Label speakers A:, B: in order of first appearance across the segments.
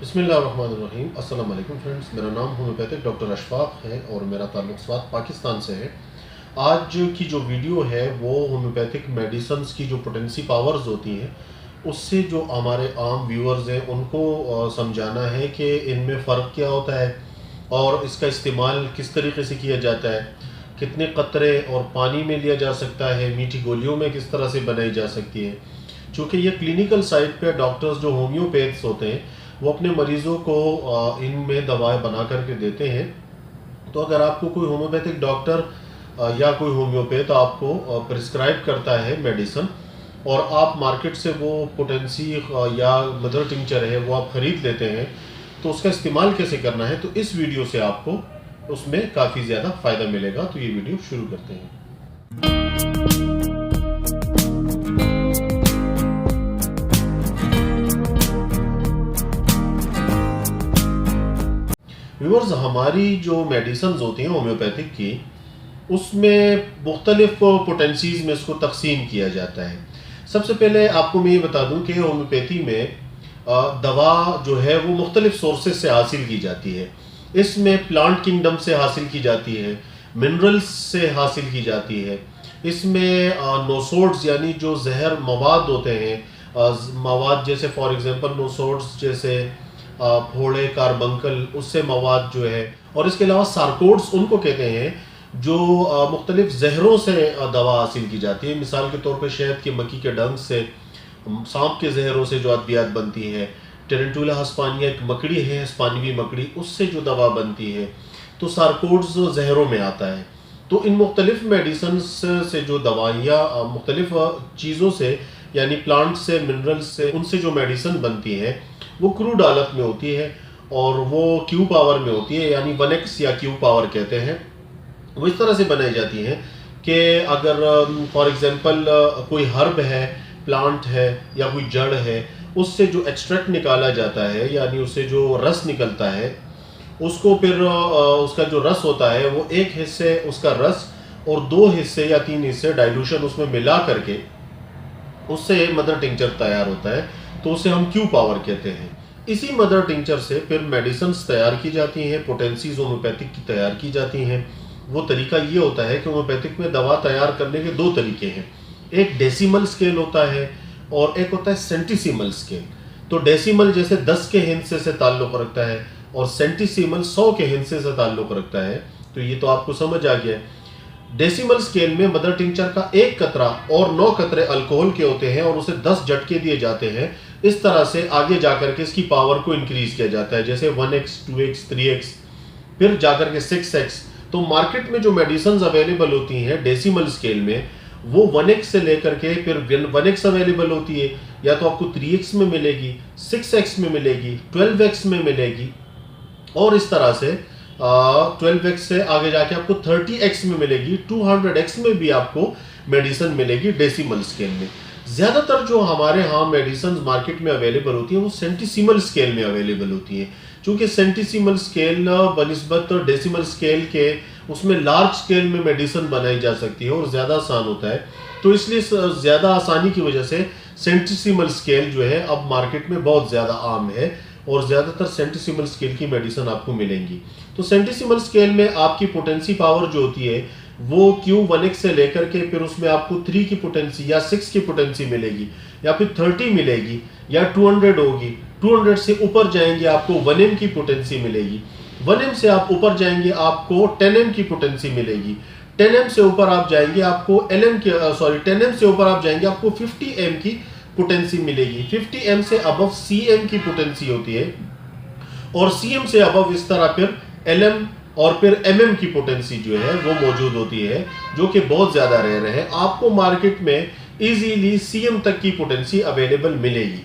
A: बिस्मिल्लाहिर्रहमानिर्रहीम। अस्सलाम वालेकुम फ्रेंड्स, मेरा नाम होम्योपैथिक डॉक्टर अशफाक है और मेरा ताल्लुक़ स्वात पाकिस्तान से है। आज की जो वीडियो है वो होम्योपैथिक मेडिसिन्स की जो पोटेंसी पावर्स होती हैं उससे जो हमारे आम व्यूअर्स हैं उनको समझाना है कि इनमें फ़र्क क्या होता है और इसका इस्तेमाल किस तरीके से किया जाता है, कितने कतरे और पानी में लिया जा सकता है, मीठी गोलियों में किस तरह से बनाई जा सकती है। चूँकि ये क्लिनिकल साइड पे डॉक्टर्स जो होम्योपैथ्स होते हैं वो अपने मरीज़ों को इनमें दवाएं बना करके देते हैं। तो अगर आपको कोई होम्योपैथिक डॉक्टर या कोई होम्योपैथ आपको प्रिस्क्राइब करता है मेडिसिन और आप मार्केट से वो पोटेंसी या मदर टिंचर है वो आप ख़रीद लेते हैं, तो उसका इस्तेमाल कैसे करना है, तो इस वीडियो से आपको उसमें काफ़ी ज़्यादा फ़ायदा मिलेगा। तो ये वीडियो शुरू करते हैं। व्यूअर्स, हमारी जो मेडिसिन्स होती हैं होम्योपैथिक की उसमें मुख्तलिफ पोटेंसीज़ में इसको तकसीम किया जाता है। सबसे पहले आपको मैं ये बता दूं कि होम्योपैथी में दवा जो है वो मुख्तलिफ सोर्सेज से हासिल की जाती है। इसमें प्लांट किंगडम से हासिल की जाती है, मिनरल्स से हासिल की जाती है। इसमें नोसोड्स यानी जो जहर मवाद होते हैं, मवाद जैसे फॉर एग्जांपल नोसोड्स जैसे फोड़े कार्बंकल उससे मवाद जो है, और इसके अलावा सार्कोड्स उनको कहते हैं जो मुख्तलिफ जहरों से दवा हासिल की जाती है। मिसाल के तौर पे शहद के मक्खी के डंक से, सांप के जहरों से जो अद्वियात बनती है, टेरेंटुला हस्पानिया एक मकड़ी है, हस्पानिवी मकड़ी, उससे जो दवा बनती है, तो सार्कोड्स जहरों में आता है। तो इन मुख्तलिफ मेडिसिन से जो दवाइयाँ मुख्तलिफ चीज़ों से यानी प्लांट से, मिनरल्स से, उनसे जो मेडिसिन बनती है वो क्रूड हालत में होती है और वो क्यू पावर में होती है, यानी 1x या क्यू पावर कहते हैं। वो इस तरह से बनाई जाती हैं कि अगर फॉर एग्जांपल कोई हर्ब है, प्लांट है या कोई जड़ है, उससे जो एक्सट्रैक्ट निकाला जाता है यानी उससे जो रस निकलता है, उसको फिर उसका जो रस होता है वो एक हिस्से उसका रस और 2 हिस्से या 3 हिस्से डाइल्यूशन उसमें मिला करके उससे मदर टिंचर तैयार होता है, तो उसे हम क्यू पावर कहते हैं। इसी मदर टिंचर से फिर मेडिसिन तैयार की जाती हैं, पोटेंसीज होम्योपैथिक की तैयार की जाती हैं। वो तरीका ये होता है कि होम्योपैथिक में दवा तैयार करने के 2 तरीके हैं। एक डेसिमल स्केल होता है और एक होता है सेंटीसीमल स्केल। तो डेसिमल जैसे 10 के हिस्से से ताल्लुक़ रखता है और सेंटीसीमल 100 के हिस्से से ताल्लुक़ रखता है। तो ये तो आपको समझ आ गया है। डेसिमल स्केल में मदर टिंचर का 1 कतरा और 9 कतरे अल्कोहल के होते हैं और उसे 10 झटके दिए जाते हैं। इस तरह से आगे जाकर के इसकी पावर को इंक्रीज किया जाता है, जैसे 1x, 2x, 3x, फिर जाकर के 6x। तो मार्केट में जो मेडिसिन अवेलेबल होती हैं डेसिमल स्केल में वो 1x से लेकर के फिर 1x अवेलेबल होती है, या तो आपको 3x में मिलेगी, 6x में मिलेगी, 12x में मिलेगी, और इस तरह से 12x से आगे जाके आपको 30x में मिलेगी, 200x में भी आपको मेडिसिन मिलेगी डेसिमल स्केल में। ज़्यादातर जो हमारे यहाँ मेडिसिन मार्केट में अवेलेबल होती है वो सेंटीसीमल स्केल में अवेलेबल होती है। क्योंकि सेंटीसीमल स्केल बनिस्बत डेसिमल स्केल के उसमें लार्ज स्केल में मेडिसिन बनाई जा सकती है और ज़्यादा आसान होता है। तो इसलिए ज़्यादा आसानी की वजह से सेंटीसीमल स्केल जो है अब मार्केट में बहुत ज़्यादा आम है और ज़्यादातर सेंटीसीमल स्केल की मेडिसिन आपको मिलेंगी। तो सेंटीसीमल स्केल में आपकी पोटेंसी पावर जो होती है वो Q1x से लेकर के फिर उसमें आपको 3 की पोटेंसी या 6 की पोटेंसी मिलेगी, या फिर 30 मिलेगी, या 200 होगी। 200 से ऊपर जाएंगे आपको 1m की पोटेंसी मिलेगी। 1m से आप ऊपर जाएंगे आपको 10m की पोटेंसी मिलेगी। 10m से ऊपर आप जाएंगे आपको 10m से ऊपर आप जाएंगे आपको 50m की पोटेंसी मिलेगी। 50m से अबव cm की पोटेंसी होती है और cm से अबव इस तरह फिर lm और फिर mm की पोटेंसी जो है वो मौजूद होती है, जो कि बहुत ज़्यादा रेयर है। आपको मार्केट में इजीली cm तक की पोटेंसी अवेलेबल मिलेगी।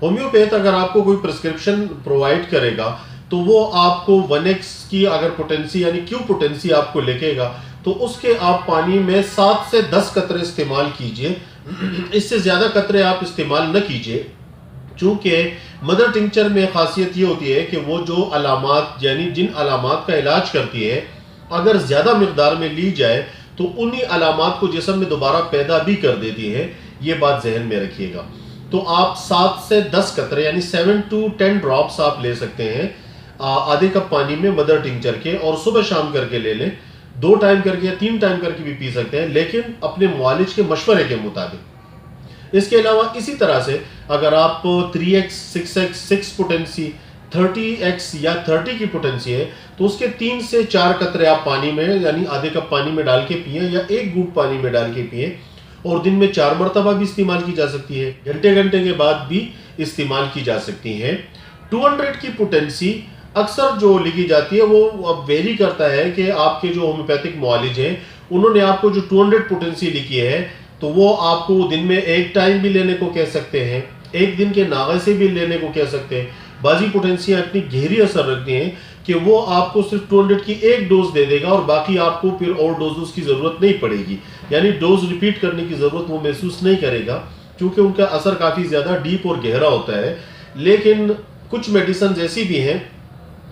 A: होम्योपैथ अगर आपको कोई प्रिस्क्रिप्शन प्रोवाइड करेगा तो वो आपको 1x की अगर पोटेंसी यानी क्यू पोटेंसी आपको लिखेगा तो उसके आप पानी में 7 से 10 कतरे इस्तेमाल कीजिए। इससे ज़्यादा कतरे आप इस्तेमाल न कीजिए, चूँकि मदर टिंचर में खासियत ये होती है कि वो जो अलामात यानी जिन अलामात का इलाज करती है अगर ज़्यादा मिकदार में ली जाए तो उन्हीं अलामात को जिस्म में दोबारा पैदा भी कर देती है। ये बात जहन में रखिएगा। तो आप 7 से 10 कतरे यानी 7 to 10 ड्रॉप्स आप ले सकते हैं आधे कप पानी में मदर टिंचर के, और सुबह शाम करके ले लें। 2 टाइम करके या 3 टाइम करके भी पी सकते हैं, लेकिन अपने मुआलिज के मशवरे के मुताबिक। इसके अलावा इसी तरह से अगर आप 3x 6x 6 पोटेंसी 30x या 30 की पोटेंसी है तो उसके 3 से 4 कतरे आप पानी में यानी आधे कप पानी में डाल के पिए या 1 घूंट पानी में डाल के पिए, और दिन में 4 मरतबा भी इस्तेमाल की जा सकती है, घंटे घंटे के बाद भी इस्तेमाल की जा सकती है। 200 की पोटेंसी अक्सर जो लिखी जाती है वो अब वेरी करता है कि आपके जो होम्योपैथिक मुआलिज हैं उन्होंने आपको जो 200 पोटेंसी लिखी है तो वो आपको दिन में 1 टाइम भी लेने को कह सकते हैं, 1 दिन के नागे से भी लेने को कह सकते हैं। बाजी पोटेंसियाँ इतनी गहरी असर रखती हैं कि वो आपको सिर्फ 200 की 1 डोज दे देगा और बाकी आपको फिर और डोज की ज़रूरत नहीं पड़ेगी, यानी डोज रिपीट करने की ज़रूरत वो महसूस नहीं करेगा, क्योंकि उनका असर काफ़ी ज़्यादा डीप और गहरा होता है। लेकिन कुछ मेडिसिन ऐसी भी हैं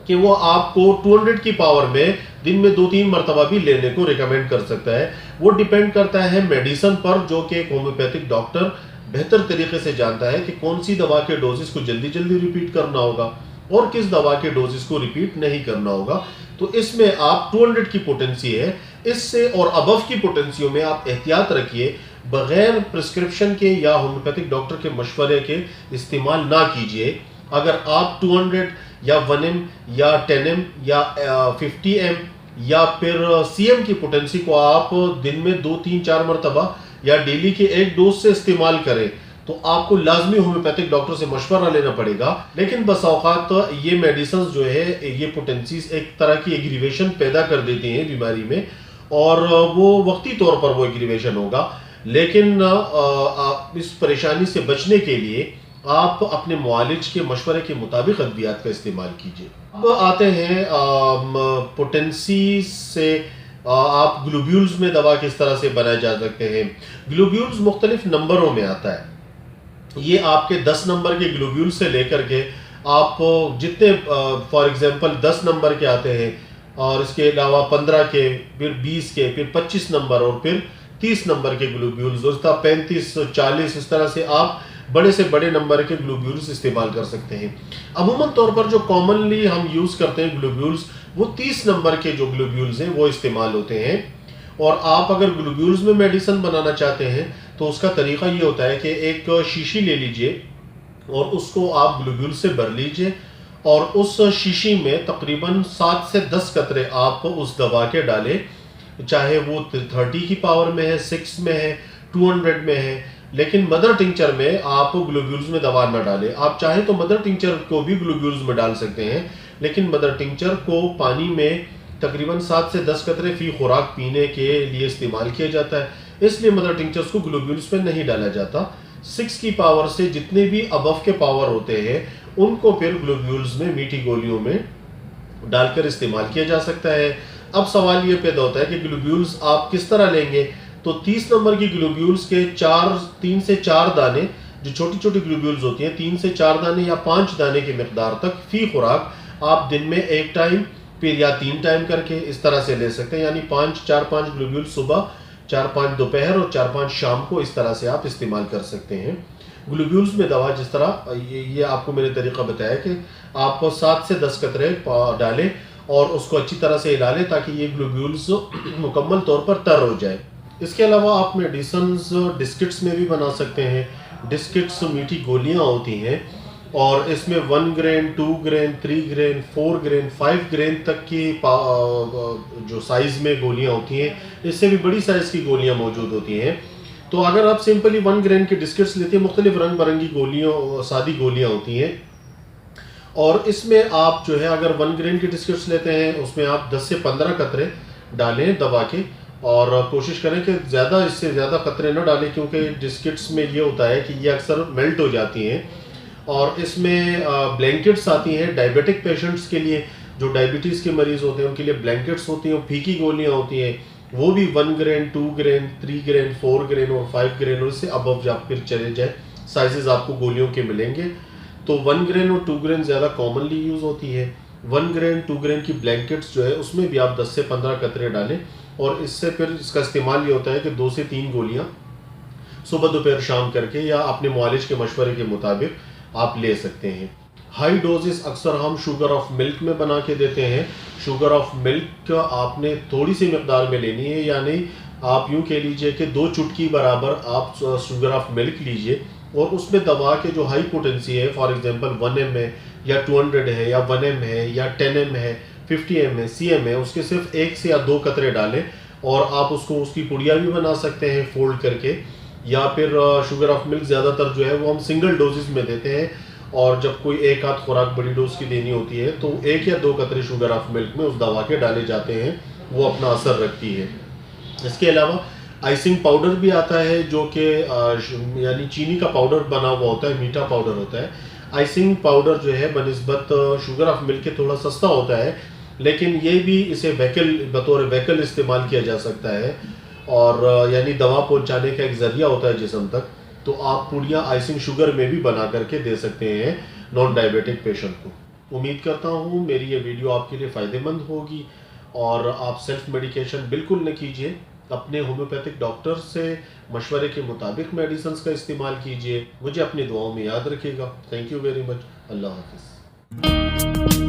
A: कि वो आपको 200 की पावर में दिन में 2-3 मरतबा भी लेने को रिकमेंड कर सकता है। वो डिपेंड करता है मेडिसिन पर, जो कि एक होम्योपैथिक डॉक्टर बेहतर तरीके से जानता है कि कौन सी दवा के डोजेस को जल्दी जल्दी रिपीट करना होगा और किस दवा के डोजेस को रिपीट नहीं करना होगा। तो इसमें आप 200 की पोटेंसी है, इससे और अबव की पोटेंसियों में आप एहतियात रखिए, बगैर प्रिस्क्रिप्शन के या होम्योपैथिक डॉक्टर के मशवरे के इस्तेमाल ना कीजिए। अगर आप 200 या 1m या 10m या 50m या फिर cm की पोटेंसी को आप दिन में 2-3-4 मरतबा या डेली के 1 डोज से इस्तेमाल करें तो आपको लाजमी होम्योपैथिक डॉक्टर से मशवरा लेना पड़ेगा। लेकिन बस औकात ये मेडिसिन जो है ये पोटेंसीज एक तरह की एग्रीवेशन पैदा कर देती हैं बीमारी में, और वो वक्ती तौर पर वो एग्रीवेशन होगा, लेकिन इस परेशानी से बचने के लिए आप अपने मुआलिज के मशवरे के मुताबिक अद्वियात का इस्तेमाल कीजिए। अब आते हैं पोटेंसी से आप ग्लोब्यूल्स में दवा किस तरह से बनाए जा सकते हैं। ग्लोब्यूल्स मुख्तलिफ नंबरों में आता है, ये आपके 10 नंबर के ग्लोब्यूल से लेकर के आप जितने फॉर एग्जांपल 10 नंबर के आते हैं, और इसके अलावा 15 के, फिर 20 के, फिर 25 नंबर और फिर 30 नंबर के ग्लोब्यूल्स, और 35 40 इस तरह से आप बड़े से बड़े नंबर के ग्लोब्यूल्स इस्तेमाल कर सकते हैं। अमूमन तौर पर जो कॉमनली हम यूज़ करते हैं ग्लोब्यूल्स, वो 30 नंबर के जो ग्लोब्यूल्स हैं वो इस्तेमाल होते हैं। और आप अगर ग्लोब्यूल्स में मेडिसिन बनाना चाहते हैं तो उसका तरीका ये होता है कि एक शीशी ले लीजिए और उसको आप ग्लोब्यूल से भर लीजिए, और उस शीशी में तकरीबन 7 से 10 कतरे आप उस दवा के डालें, चाहे वो 30 की पावर में है, 6 में है, 200 में है। लेकिन मदर टिंचर में आप ग्लोब्यूल्स में दवा ना डालें। आप चाहें तो मदर टिंचर को भी ग्लोब्यूल्स में डाल सकते हैं, लेकिन मदर टिंचर को पानी में तकरीबन 7 से 10 कतरे फी खुराक पीने के लिए इस्तेमाल किया जाता है, इसलिए मदर टिंचर्स को ग्लोब्यूल्स में नहीं डाला जाता। 6 की पावर से जितने भी अबव के पावर होते हैं उनको फिर ग्लोब्यूल्स में, मीठी गोलियों में डालकर इस्तेमाल किया जा सकता है। अब सवाल ये पैदा होता है कि ग्लोब्यूल्स आप किस तरह लेंगे। तो 30 नंबर की ग्लोब्यूल्स के 3 से 4 दाने, जो छोटी छोटी ग्लोब्यूल्स होती हैं, 3 से 4 दाने या 5 दाने की मिकदार तक फी खुराक आप दिन में 1 टाइम फिर या 3 टाइम करके इस तरह से ले सकते हैं, यानी 4-5 ग्लोब्यूल सुबह, 4-5 दोपहर और 4-5 शाम को इस तरह से आप इस्तेमाल कर सकते हैं। ग्लोब्यूल्स में दवा जिस तरह ये आपको मैंने तरीका बताया कि आप 7 से 10 कतरे डालें और उसको अच्छी तरह से हिला लें ताकि ये ग्लोब्यूल्स मुकम्मल तौर पर तर हो जाए। इसके अलावा आप मेडिसिन्स डिस्किट्स में भी बना सकते हैं। डिस्किट्स मीठी गोलियां होती हैं और इसमें 1 grain, 2 grain, 3 grain, 4 grain, 5 grain तक की जो साइज़ में गोलियां होती हैं, इससे भी बड़ी साइज़ की गोलियां मौजूद होती हैं। तो अगर आप सिंपली 1 ग्रेन की डिस्किट्स लेते हैं, मुख्तलिफ रंग बिरंगी गोलियों, सादी गोलियां होती हैं, और इसमें आप जो है अगर 1 ग्रेन की डिस्किट्स लेते हैं उसमें आप 10 से 15 कतरे डालें दवा के, और कोशिश करें कि ज़्यादा, इससे ज़्यादा कतरे न डालें, क्योंकि डिस्किट्स में ये होता है कि ये अक्सर मेल्ट हो जाती हैं। और इसमें ब्लैंकेट्स आती हैं डायबिटिक पेशेंट्स के लिए, जो डायबिटीज़ के मरीज़ होते हैं उनके लिए ब्लैंकेट्स होती हैं, फीकी गोलियां होती हैं, वो भी 1 ग्रेन, 2 ग्रेन, 3 ग्रेन, 4 ग्रेन और 5 ग्रेन, और इससे अबव जब फिर चले जाए साइजेस आपको गोलियों के मिलेंगे। तो 1 ग्रेन और 2 ग्रेन ज़्यादा कॉमनली यूज़ होती है। 1 ग्रेन 2 ग्रेन की ब्लैंकेट्स जो है उसमें भी आप 10 से 15 कतरे डालें, और इससे फिर इसका इस्तेमाल ये होता है कि 2 से 3 गोलियाँ सुबह दोपहर शाम करके या अपने मुआलिज के मशवरे के मुताबिक आप ले सकते हैं। हाई डोजेस अक्सर हम शुगर ऑफ मिल्क में बना के देते हैं। शुगर ऑफ मिल्क आपने थोड़ी सी मकदार में लेनी है, यानी आप यूँ कह लीजिए कि 2 चुटकी बराबर आप शुगर ऑफ मिल्क लीजिए और उसमें दवा के जो हाई पोटेंसी है, फॉर एग्जांपल 1 ml है या 200 है या 1 ml है या 10 ml है, 50 ml है, CM है, उसके सिर्फ 1 से या 2 कतरे डालें और आप उसको उसकी पुड़िया भी बना सकते हैं फोल्ड करके। या फिर शुगर ऑफ मिल्क ज़्यादातर जो है वो हम सिंगल डोजेस में देते हैं और जब कोई एक आध खुराक बड़ी डोज की देनी होती है तो 1 या 2 कतरे शुगर ऑफ मिल्क में उस दवा के डाले जाते हैं, वो अपना असर रखती है। इसके अलावा आइसिंग पाउडर भी आता है जो कि यानी चीनी का पाउडर बना हुआ होता है, मीठा पाउडर होता है। आइसिंग पाउडर जो है बनिस्बत शुगर ऑफ मिल्क के थोड़ा सस्ता होता है, लेकिन ये भी इसे बतौर वैकल इस्तेमाल किया जा सकता है और यानी दवा पहुंचाने का एक ज़रिया होता है जिस्म तक। तो आप पुड़ियाँ आइसिंग शुगर में भी बना करके दे सकते हैं नॉन डायबिटिक पेशेंट को। उम्मीद करता हूँ मेरी ये वीडियो आपके लिए फ़ायदेमंद होगी और आप सेल्फ मेडिकेशन बिल्कुल न कीजिए। अपने होम्योपैथिक डॉक्टर से मशवरे के मुताबिक मेडिसिन का इस्तेमाल कीजिए। मुझे अपनी दुआओं में याद रखिएगा। Thank you very much. अल्लाह हाफिज़।